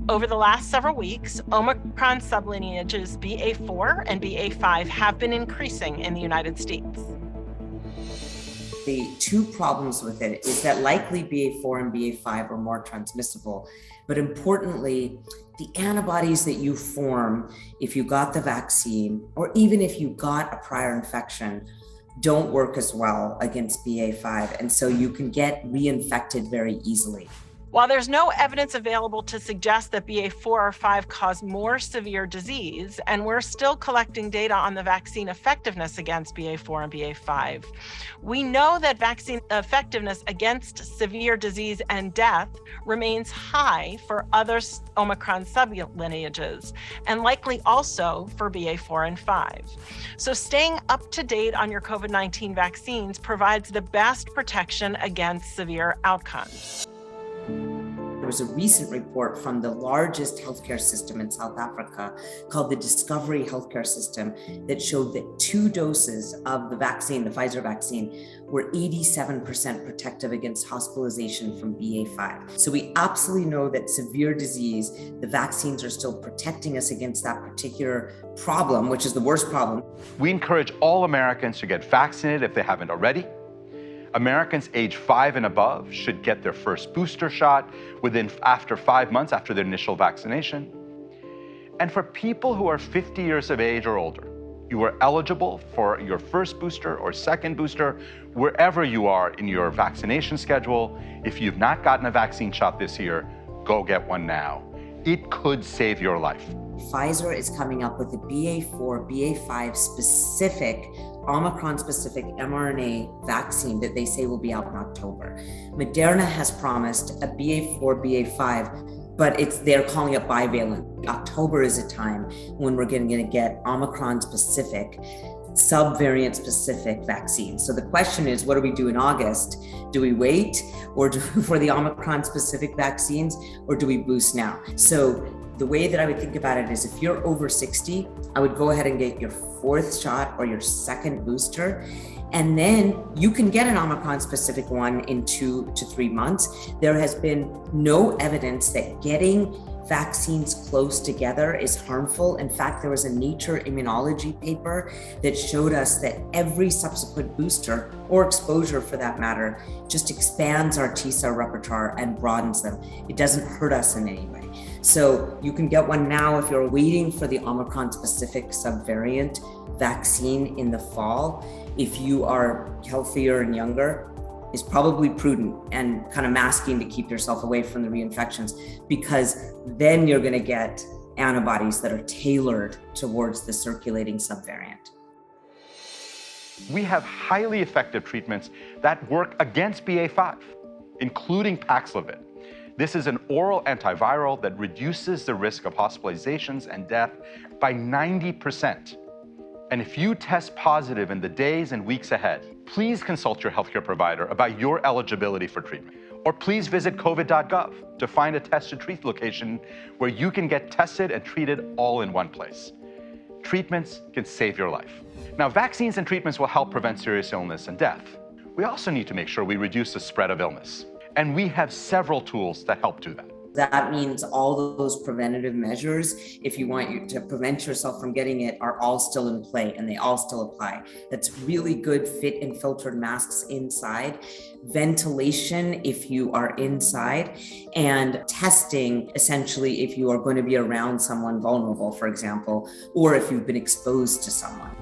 Over the last several weeks, Omicron sublineages BA.4 and BA.5 have been increasing in the United States. The two problems with it is that likely BA.4 and BA.5 are more transmissible, but importantly, the antibodies that you form if you got the vaccine, or even if you got a prior infection, don't work as well against BA.5, and so you can get reinfected very easily. While there's no evidence available to suggest that BA.4 or 5 cause more severe disease, and we're still collecting data on the vaccine effectiveness against BA.4 and BA.5, we know that vaccine effectiveness against severe disease and death remains high for other Omicron sublineages, and likely also for BA.4 and 5. So staying up to date on your COVID-19 vaccines provides the best protection against severe outcomes. There was a recent report from the largest healthcare system in South Africa called the Discovery Healthcare System that showed that 2 doses of the vaccine, the Pfizer vaccine, were 87% protective against hospitalization from BA.5. So we absolutely know that severe disease, the vaccines are still protecting us against that particular problem, which is the worst problem. We encourage all Americans to get vaccinated if they haven't already. Americans age 5 and above should get their first booster shot after 5 months after their initial vaccination. And for people who are 50 years of age or older, you are eligible for your first booster or second booster wherever you are in your vaccination schedule. If you've not gotten a vaccine shot this year, go get one now. It could save your life. Pfizer is coming up with a BA.4, BA.5 specific, Omicron-specific mRNA vaccine that they say will be out in October. Moderna has promised a BA.4, BA.5, but they're calling it bivalent. October is a time when we're going to get Omicron-specific, subvariant-specific vaccines. So the question is, what do we do in August? Do we wait for the Omicron-specific vaccines, or do we boost now? So the way that I would think about it is if you're over 60, I would go ahead and get your 4th shot or your 2nd booster. And then you can get an Omicron-specific one in 2 to 3 months. There has been no evidence that getting vaccines close together is harmful. In fact, there was a Nature Immunology paper that showed us that every subsequent booster, or exposure for that matter, just expands our T-cell repertoire and broadens them. It doesn't hurt us in any way. So you can get one now if you're waiting for the Omicron-specific subvariant vaccine in the fall. If you are healthier and younger, is probably prudent and kind of masking to keep yourself away from the reinfections, because then you're going to get antibodies that are tailored towards the circulating subvariant. We have highly effective treatments that work against BA.5, including Paxlovid. This is an oral antiviral that reduces the risk of hospitalizations and death by 90%. And if you test positive in the days and weeks ahead, please consult your healthcare provider about your eligibility for treatment. Or please visit covid.gov to find a test to treat location where you can get tested and treated all in one place. Treatments can save your life. Now, vaccines and treatments will help prevent serious illness and death. We also need to make sure we reduce the spread of illness. And we have several tools that help do that. That means all those preventative measures, if you want you to prevent yourself from getting it, are all still in play and they all still apply. That's really good fit and filtered masks inside, ventilation if you are inside, and testing essentially if you are going to be around someone vulnerable, for example, or if you've been exposed to someone.